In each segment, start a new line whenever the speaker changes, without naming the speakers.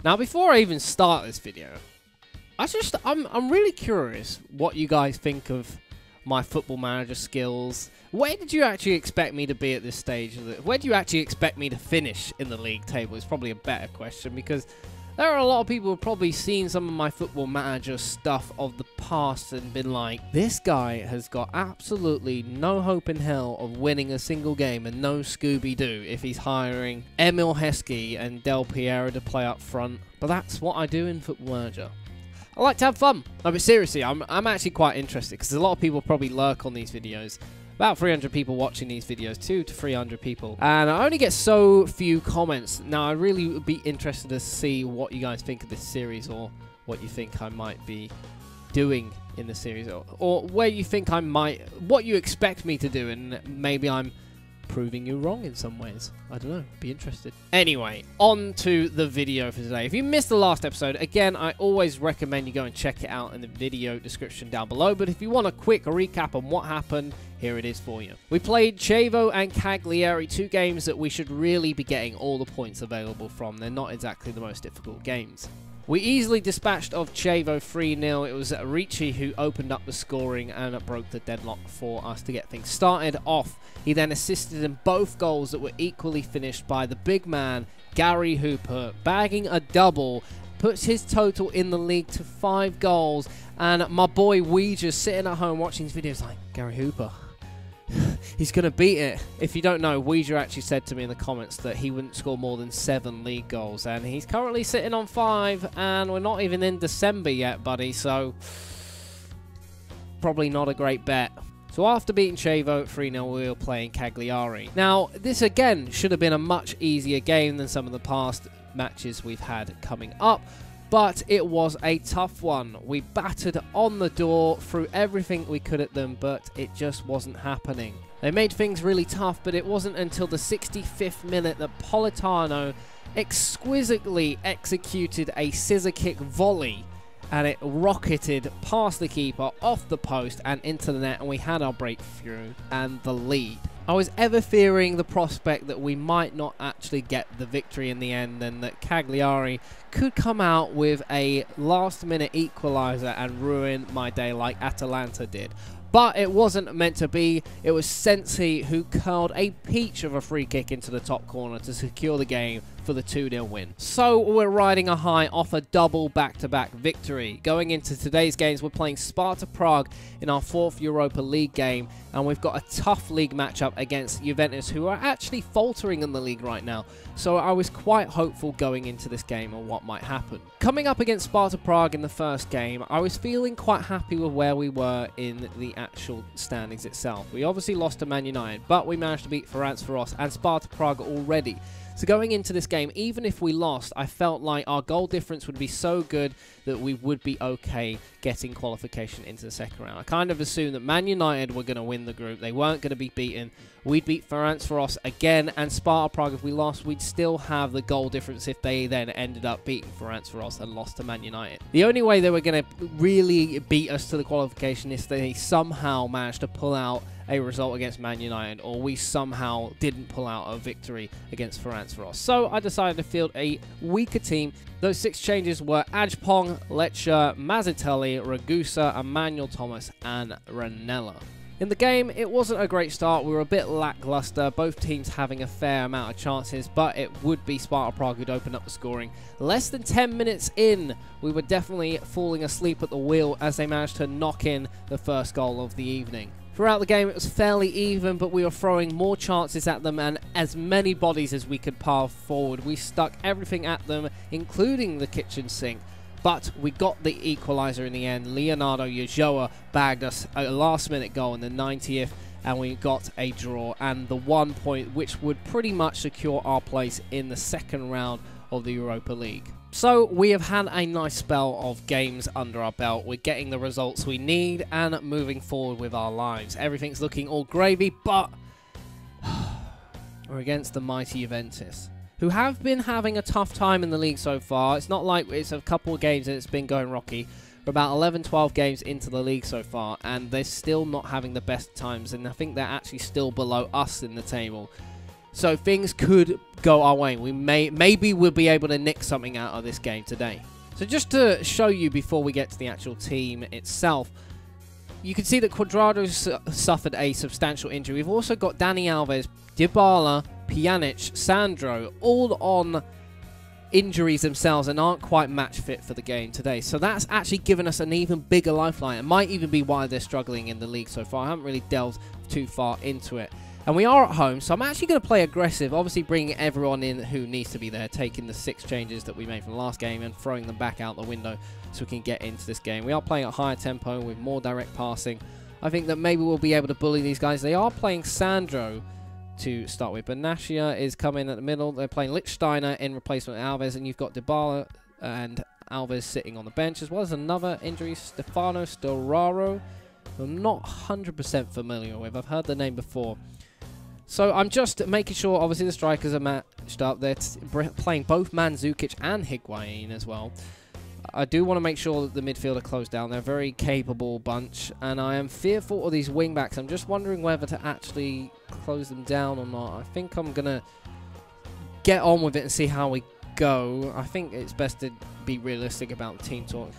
Now, before I even start this video, I'm really curious what you guys think of my Football Manager skills. Where did you actually expect me to be at this stage? Where do you actually expect me to finish in the league table? Is probably a better question, because there are a lot of people who have probably seen some of my Football Manager stuff of the past and been like, this guy has got absolutely no hope in hell of winning a single game and no Scooby-Doo if he's hiring Emil Heskey and Del Piero to play up front. But that's what I do in Football Manager. I like to have fun. No, but seriously, I'm actually quite interested, because a lot of people probably lurk on these videos. About 300 people watching these videos, 200 to 300 people. And I only get so few comments. Now, I really would be interested to see what you guys think of this series, or what you think I might be doing in the series, or where you think I might, what you expect me to do, and maybe I'm proving you wrong in some ways. I don't know. Be interested. Anyway, on to the video for today. If you missed the last episode, again, I always recommend you go and check it out in the video description down below. But if you want a quick recap on what happened, here it is for you. We played Chievo and Cagliari, 2 games that we should really be getting all the points available from. They're not exactly the most difficult games. We easily dispatched of Chievo 3-0. It was Ricci who opened up the scoring and broke the deadlock for us to get things started off. He then assisted in both goals that were equally finished by the big man, Gary Hooper, bagging a double, puts his total in the league to 5 goals, and my boy Ouija sitting at home watching his videos like, Gary Hooper, he's going to beat it. If you don't know, Ouija actually said to me in the comments that he wouldn't score more than 7 league goals, and he's currently sitting on 5, and we're not even in December yet, buddy, so probably not a great bet. So after beating Chievo 3-0, we were playing Cagliari. Now, this again should have been a much easier game than some of the past matches we've had coming up, but it was a tough one. We battered on the door, threw everything we could at them, but it just wasn't happening. They made things really tough, but it wasn't until the 65th minute that Politano exquisitely executed a scissor kick volley, and it rocketed past the keeper, off the post, and into the net, and we had our breakthrough and the lead. I was ever fearing the prospect that we might not actually get the victory in the end, and that Cagliari could come out with a last-minute equaliser and ruin my day like Atalanta did. But it wasn't meant to be. It was Sensi who curled a peach of a free kick into the top corner to secure the game for the 2-0 win. So we're riding a high off a double back-to-back victory. Going into today's games, we're playing Sparta Prague in our 4th Europa League game, and we've got a tough league matchup against Juventus, who are actually faltering in the league right now. So I was quite hopeful going into this game on what might happen. Coming up against Sparta Prague in the first game, I was feeling quite happy with where we were in the actual standings itself. We obviously lost to Man United, but we managed to beat Ferencváros and Sparta Prague already. So going into this game, even if we lost, I felt like our goal difference would be so good that we would be okay getting qualification into the second round. I kind of assumed that Man United were going to win the group. They weren't going to be beaten. We'd beat Ferencváros again, and Sparta Prague, if we lost, we'd still have the goal difference if they then ended up beating Ferencváros and lost to Man United. The only way they were going to really beat us to the qualification is they somehow managed to pull out a result against Man United, or we somehow didn't pull out a victory against Ferencváros. So I decided to field a weaker team. Those 6 changes were Ajpong, Lecce, Mazzatelli, Ragusa, Emmanuel Thomas, and Ranella. In the game, it wasn't a great start. We were a bit lackluster, both teams having a fair amount of chances, but it would be Sparta Prague who'd open up the scoring. Less than 10 minutes in, we were definitely falling asleep at the wheel as they managed to knock in the first goal of the evening. Throughout the game, it was fairly even, but we were throwing more chances at them and as many bodies as we could pile forward. We stuck everything at them, including the kitchen sink. But we got the equaliser in the end. Leonardo Ulloa bagged us a last-minute goal in the 90th, and we got a draw and the 1 point, which would pretty much secure our place in the second round of the Europa League. So we have had a nice spell of games under our belt. We're getting the results we need and moving forward with our lives. Everything's looking all gravy, but we're against the mighty Juventus, who have been having a tough time in the league so far. It's not like it's a couple of games and it's been going rocky. We're about 11-12 games into the league so far, and they're still not having the best times, and I think they're actually still below us in the table. So things could go our way. Maybe we'll be able to nick something out of this game today. So just to show you before we get to the actual team itself, you can see that Cuadrado suffered a substantial injury. We've also got Dani Alves, Dybala, Pjanic, Sandro, all on injuries themselves and aren't quite match fit for the game today. So that's actually given us an even bigger lifeline. It might even be why they're struggling in the league so far. I haven't really delved too far into it. And we are at home, so I'm actually going to play aggressive, obviously bringing everyone in who needs to be there, taking the 6 changes that we made from the last game and throwing them back out the window so we can get into this game. We are playing at higher tempo with more direct passing. I think that maybe we'll be able to bully these guys. They are playing Sandro to start with. Benashia is coming at the middle. They're playing Lichtsteiner in replacement of Alves, and you've got Dybala and Alves sitting on the bench, as well as another injury, Stefano Storaro, who I'm not 100% familiar with. I've heard the name before. So I'm just making sure, obviously, the strikers are matched up. They're playing both Mandzukic and Higuain as well. I do want to make sure that the midfield are closed down. They're a very capable bunch, and I am fearful of these wing-backs. I'm just wondering whether to actually close them down or not. I think I'm going to get on with it and see how we go. I think it's best to be realistic about the team talk.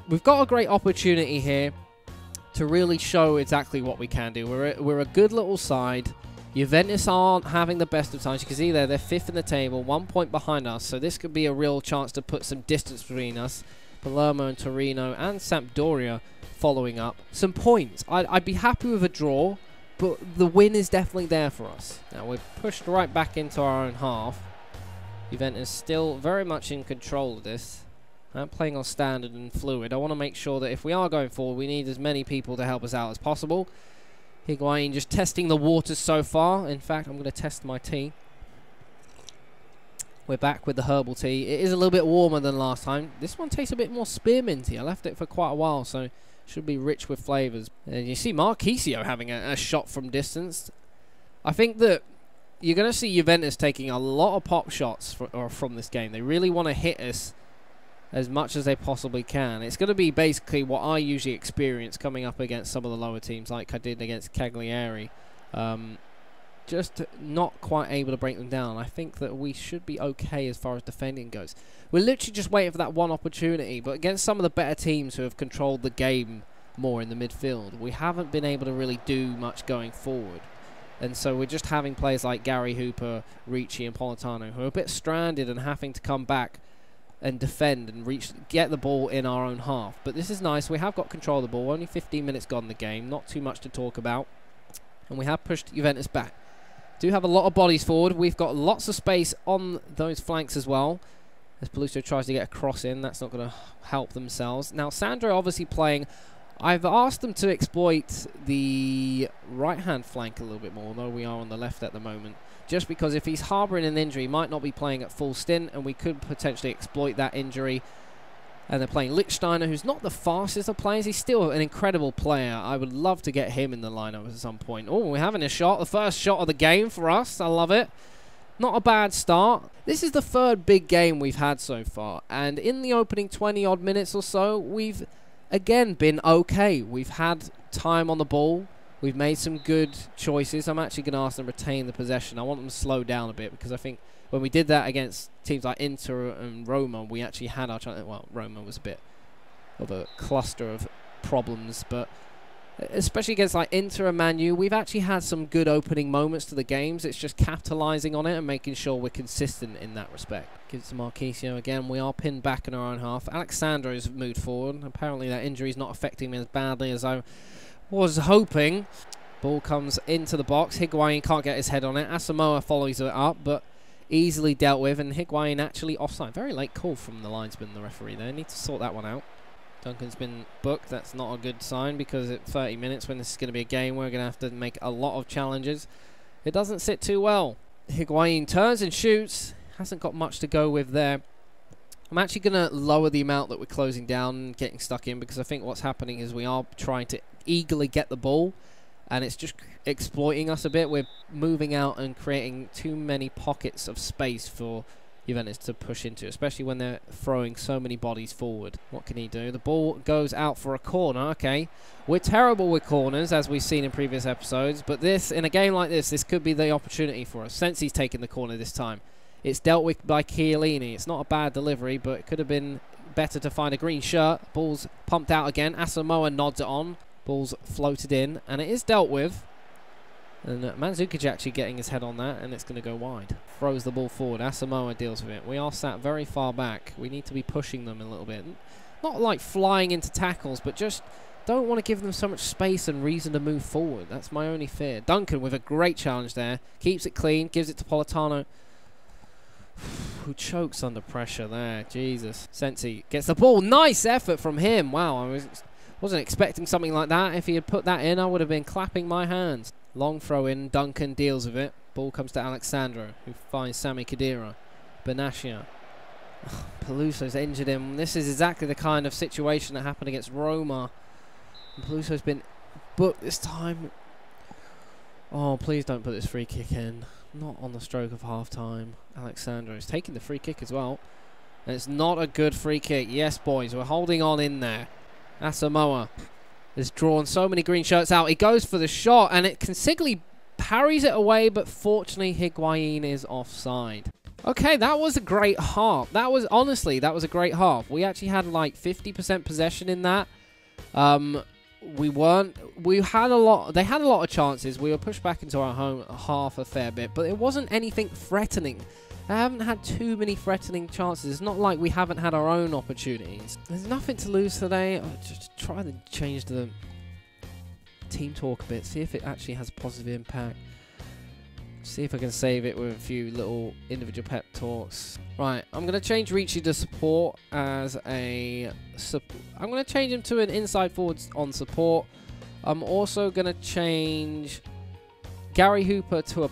We've got a great opportunity here to really show exactly what we can do. We're a good little side. Juventus aren't having the best of times. You can see there, they're 5th in the table, 1 point behind us. So this could be a real chance to put some distance between us. Palermo and Torino and Sampdoria following up. Some points. I'd be happy with a draw, but the win is definitely there for us. Now we're pushed right back into our own half. Juventus still very much in control of this. I'm playing on standard and fluid. I want to make sure that if we are going forward, we need as many people to help us out as possible. Higuain just testing the waters so far. In fact, I'm going to test my tea. We're back with the herbal tea. It is a little bit warmer than last time. This one tastes a bit more spearminty. I left it for quite a while, so it should be rich with flavours. And you see Marquisio having a shot from distance. I think that you're going to see Juventus taking a lot of pop shots from this game. They really want to hit us as much as they possibly can. It's going to be basically what I usually experience coming up against some of the lower teams, like I did against Cagliari. Just not quite able to break them down. I think that we should be okay as far as defending goes. We're literally just waiting for that one opportunity, but against some of the better teams who have controlled the game more in the midfield, we haven't been able to really do much going forward. And so we're just having players like Gary Hooper, Ricci and Politano who are a bit stranded and having to come back and defend and get the ball in our own half. But this is nice. We have got control of the ball. Only 15 minutes gone in the game. Not too much to talk about. And we have pushed Juventus back. Do have a lot of bodies forward. We've got lots of space on those flanks as well. As Peluso tries to get a cross in. That's not going to help themselves. Now, Sandro obviously playing. I've asked them to exploit the right-hand flank a little bit more, although we are on the left at the moment. Just because if he's harbouring an injury, he might not be playing at full stint, and we could potentially exploit that injury. And they're playing Lichtsteiner, who's not the fastest of players. He's still an incredible player. I would love to get him in the lineup at some point. Oh, we're having a shot. The first shot of the game for us. I love it. Not a bad start. This is the 3rd big game we've had so far. And in the opening 20-odd minutes or so, we've, again, been okay. We've had time on the ball. We've made some good choices. I'm actually going to ask them to retain the possession. I want them to slow down a bit because I think when we did that against teams like Inter and Roma, we actually had our chance. Well, Roma was a bit of a cluster of problems, but especially against like Inter and Man U, we've actually had some good opening moments to the games. It's just capitalising on it and making sure we're consistent in that respect. Gives to Marquisio again. We are pinned back in our own half. Alexandro's moved forward. Apparently that injury is not affecting me as badly as I was hoping. Ball comes into the box. Higuain can't get his head on it. Asamoah follows it up, but easily dealt with. And Higuain actually offside. Very late call from the linesman and the referee there. Need to sort that one out. Duncan's been booked. That's not a good sign because at 30 minutes when this is going to be a game, we're going to have to make a lot of challenges. It doesn't sit too well. Higuain turns and shoots. Hasn't got much to go with there. I'm actually going to lower the amount that we're closing down and getting stuck in because I think what's happening is we are trying to eagerly get the ball and it's just exploiting us a bit. We're moving out and creating too many pockets of space for Juventus to push into, especially when they're throwing so many bodies forward. What can he do? The ball goes out for a corner. Okay, we're terrible with corners, as we've seen in previous episodes, but this, in a game like this could be the opportunity for us. Sensi's taking the corner this time. It's dealt with by Chiellini. It's not a bad delivery, but it could have been better to find a green shirt. Ball's pumped out again. Asamoah nods it on. Ball's floated in, and it is dealt with. And Mandzukic actually getting his head on that, and it's going to go wide. Throws the ball forward. Asamoah deals with it. We are sat very far back. We need to be pushing them a little bit. Not like flying into tackles, but just don't want to give them so much space and reason to move forward. That's my only fear. Duncan with a great challenge there. Keeps it clean. Gives it to Politano, who chokes under pressure there. Jesus. Sensi gets the ball. Nice effort from him. Wow, I wasn't expecting something like that. If he had put that in, I would have been clapping my hands. Long throw in. Duncan deals with it. Ball comes to Alexandro, who finds Sami Khedira. Benashia. Peluso's injured him. This is exactly the kind of situation that happened against Roma. And Peluso's been booked this time. Oh, please don't put this free kick in. Not on the stroke of half-time. Alexandro is taking the free kick as well. And it's not a good free kick. Yes, boys, we're holding on in there. Asamoah has drawn so many green shirts out. He goes for the shot, and it Consigli parries it away, but fortunately Higuain is offside. Okay, that was a great half. That was, honestly, that was a great half. We actually had like 50% possession in that. We had a lot, they had a lot of chances. We were pushed back into our home half a fair bit, but it wasn't anything threatening. I haven't had too many threatening chances. It's not like we haven't had our own opportunities. There's nothing to lose today. I'll just try to change the team talk a bit, see if it actually has a positive impact. See if I can save it with a few little individual pep talks. Right, I'm going to change Ricci to support as a... I'm going to change him to an inside forward on support. I'm also going to change Gary Hooper to a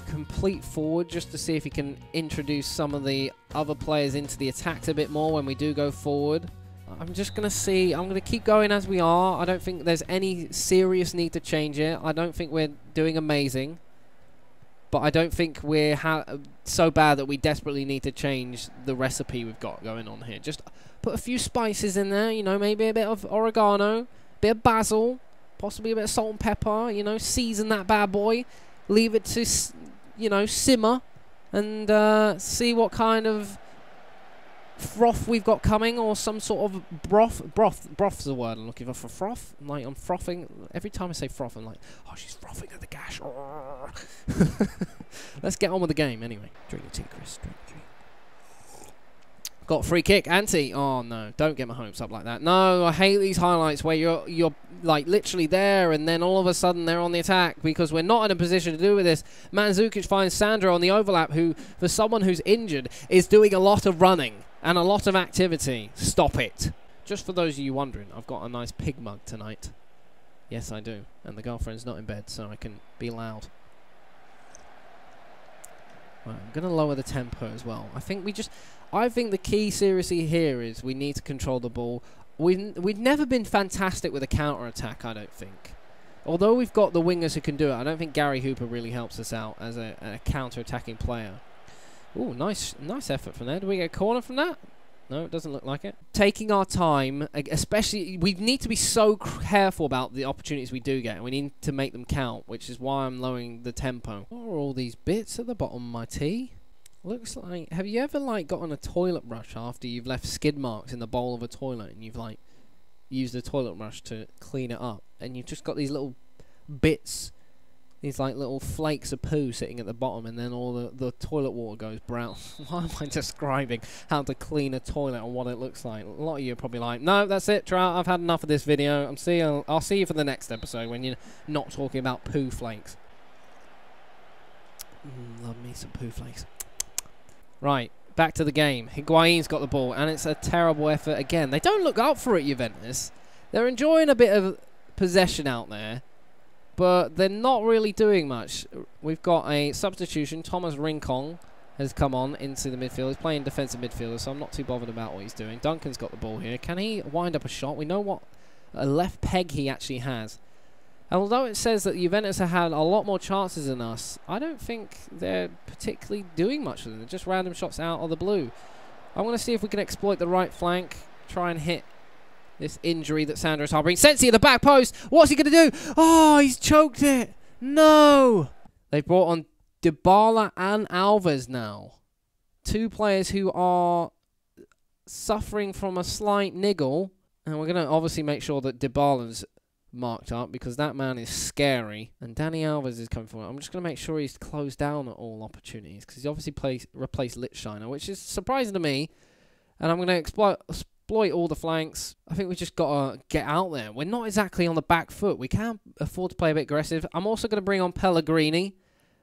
complete forward, just to see if he can introduce some of the other players into the attacks a bit more when we do go forward. I'm just going to see. I'm going to keep going as we are. I don't think there's any serious need to change it. I don't think we're doing amazing. But I don't think we're so bad that we desperately need to change the recipe we've got going on here. Just put a few spices in there, you know, maybe a bit of oregano, a bit of basil, possibly a bit of salt and pepper, you know, season that bad boy. Leave it to, you know, simmer and see what kind of froth we've got coming, or some sort of broth's the word I'm looking for froth. Like, I'm frothing every time I say froth. I'm like, oh, she's frothing at the gash. Let's get on with the game anyway. Drink your tea, Chris. Drink your tea. Got a free kick, Ante. Oh no, don't get my hopes up like that. No, I hate these highlights where you're like literally there and then all of a sudden they're on the attack, because we're not in a position to do with this. Mandzukic finds Sandro on the overlap, who, for someone who's injured, is doing a lot of running and a lot of activity. Stop it. Just for those of you wondering, I've got a nice pig mug tonight. Yes, I do. And the girlfriend's not in bed, so I can be loud. Right, I'm going to lower the tempo as well. I think the key seriously here is we need to control the ball. We've never been fantastic with a counter-attack, I don't think. Although we've got the wingers who can do it, I don't think Gary Hooper really helps us out as a counter-attacking player. Ooh, nice effort from there. Do we get a corner from that? No, it doesn't look like it. Taking our time, especially, we need to be so careful about the opportunities we do get, and we need to make them count, which is why I'm lowering the tempo. What are all these bits at the bottom of my tea? Looks like, have you ever like gotten a toilet brush after you've left skid marks in the bowl of a toilet, and you've like used the toilet brush to clean it up, and you've just got these little bits, these like little flakes of poo sitting at the bottom, and then all the toilet water goes brown. Why am I describing how to clean a toilet and what it looks like? A lot of you are probably like, no, that's it, Trout, I've had enough of this video. I'll see you for the next episode when you're not talking about poo flakes. Love me some poo flakes. Right, back to the game. Higuain's got the ball, and it's a terrible effort again. They don't look up for it, Juventus. They're enjoying a bit of possession out there, but they're not really doing much. We've got a substitution. Thomas Rincon has come on into the midfield. He's playing defensive midfielder, so I'm not too bothered about what he's doing. Duncan's got the ball here. Can he wind up a shot? We know what a left peg he actually has. And although it says that Juventus have had a lot more chances than us, I don't think they're particularly doing much with them. They're just random shots out of the blue. I want to see if we can exploit the right flank, try and hit this injury that Sandro's harboring. Sensi at the back post. What's he going to do? Oh, he's choked it. No. They've brought on Dybala and Alves now. Two players who are suffering from a slight niggle. And we're going to obviously make sure that Dybala's marked up because that man is scary. And Danny Alves is coming forward. I'm just going to make sure he's closed down at all opportunities because he's obviously replaced Lichtsteiner, which is surprising to me. And I'm going to exploit all the flanks. I think we just got to get out there. We're not exactly on the back foot. We can't afford to play a bit aggressive. I'm also going to bring on Pellegrini.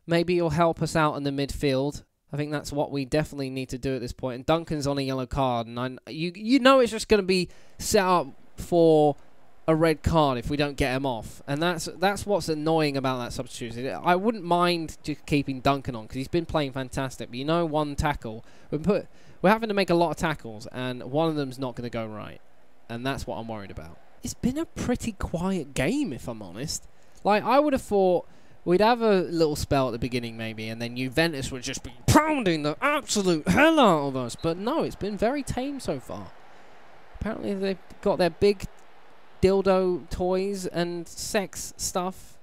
Maybe he'll help us out in the midfield. I think that's what we definitely need to do at this point. And Duncan's on a yellow card. And you know it's just going to be set up for a red card if we don't get him off. And that's what's annoying about that substitution. I wouldn't mind just keeping Duncan on because he's been playing fantastic. But you know, one tackle. We're having to make a lot of tackles, and one of them's not going to go right. And that's what I'm worried about. It's been a pretty quiet game, if I'm honest. Like, I would have thought we'd have a little spell at the beginning, maybe, and then Juventus would just be pounding the absolute hell out of us. But no, it's been very tame so far. Apparently they've got their big dildo toys and sex stuff,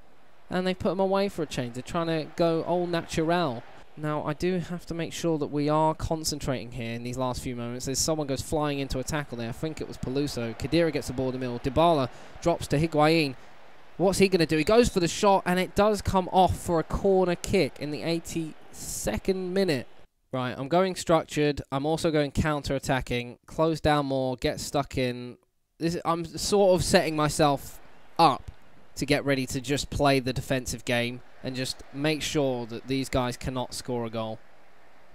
and they put them away for a change. They're trying to go au naturel. Now, I do have to make sure that we are concentrating here in these last few moments. As someone goes flying into a tackle there. I think it was Peluso. Khedira gets the ball in the middle. Dybala drops to Higuain. What's he going to do? He goes for the shot, and it does come off for a corner kick in the 82nd minute. Right, I'm going structured. I'm also going counter-attacking. Close down more. Get stuck in. I'm sort of setting myself up to get ready to just play the defensive game and just make sure that these guys cannot score a goal.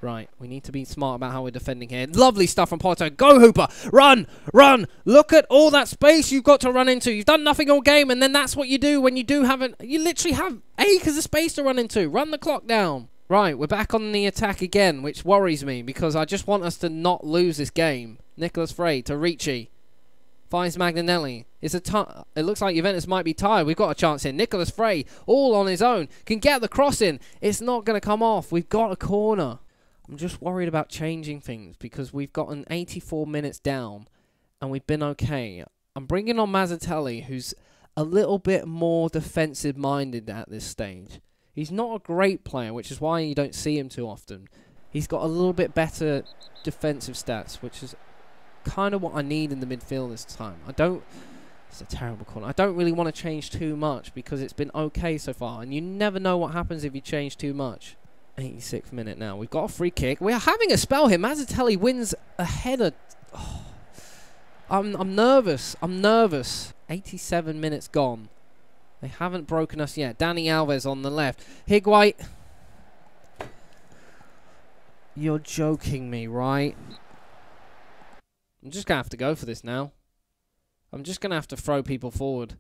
Right, we need to be smart about how we're defending here. Lovely stuff from Porto. Go, Hooper! Run! Run! Look at all that space you've got to run into. You've done nothing all game, and then that's what you do when you do have you literally have acres of space to run into. Run the clock down. Right, we're back on the attack again, which worries me because I just want us to not lose this game. Nicolas Frey to Ricci. Finds Magnanelli. It looks like Juventus might be tired. We've got a chance here. Nicolas Frey, all on his own, can get the cross in. It's not going to come off. We've got a corner. I'm just worried about changing things because we've gotten 84 minutes down and we've been okay. I'm bringing on Mazzatelli, who's a little bit more defensive-minded at this stage. He's not a great player, which is why you don't see him too often. He's got a little bit better defensive stats, which is kind of what I need in the midfield this time. It's a terrible corner. I don't really want to change too much because it's been okay so far, and you never know what happens if you change too much. 86th minute now. We've got a free kick. We are having a spell here. Mazzatelli wins a header. Oh, I'm nervous. I'm nervous. 87 minutes gone. They haven't broken us yet. Danny Alves on the left. Higuain. You're joking me, right? I'm just going to have to go for this now. I'm just going to have to throw people forward.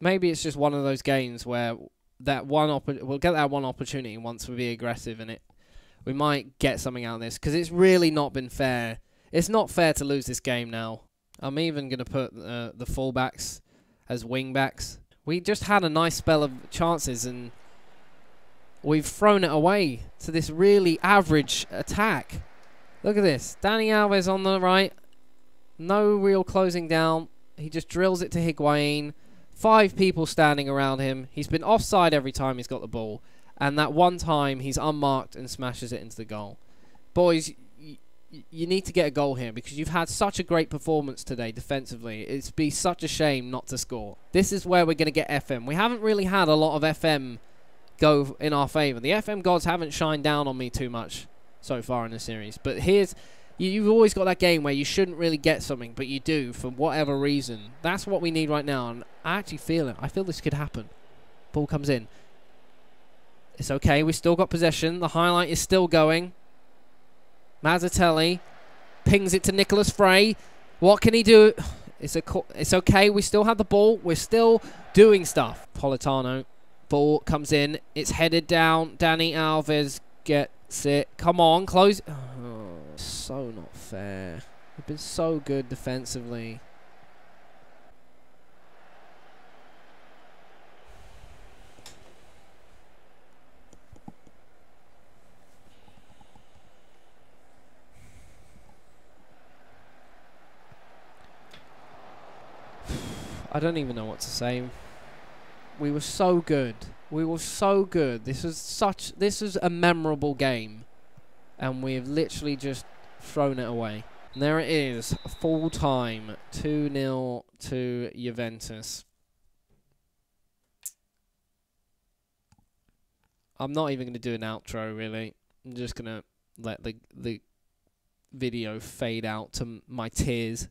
Maybe it's just one of those games where we'll get that one opportunity once we be aggressive, and we might get something out of this because it's really not been fair. It's not fair to lose this game now. I'm even going to put the fullbacks as wingbacks. We just had a nice spell of chances, and we've thrown it away to this really average attack. Look at this. Danny Alves on the right. No real closing down. He just drills it to Higuain. 5 people standing around him. He's been offside every time he's got the ball. And that one time, he's unmarked and smashes it into the goal. Boys, you need to get a goal here because you've had such a great performance today defensively. It'd be such a shame not to score. This is where we're going to get FM. We haven't really had a lot of FM go in our favour. The FM gods haven't shined down on me too much so far in the series. But here's... You've always got that game where you shouldn't really get something, but you do for whatever reason. That's what we need right now, and I actually feel it. I feel this could happen. Ball comes in. It's okay. We've still got possession. The highlight is still going. Mazzatelli pings it to Nicolas Frey. What can he do? It's okay. We still have the ball. We're still doing stuff. Politano. Ball comes in. It's headed down. Danny Alves gets it. Come on. Close. Oh, so not fair. We've been so good defensively. I don't even know what to say. We were so good. We were so good. This was a memorable game. And we've literally just thrown it away. And there it is. Full time. 2-0 to Juventus. I'm not even going to do an outro, really. I'm just going to let the video fade out to my tears.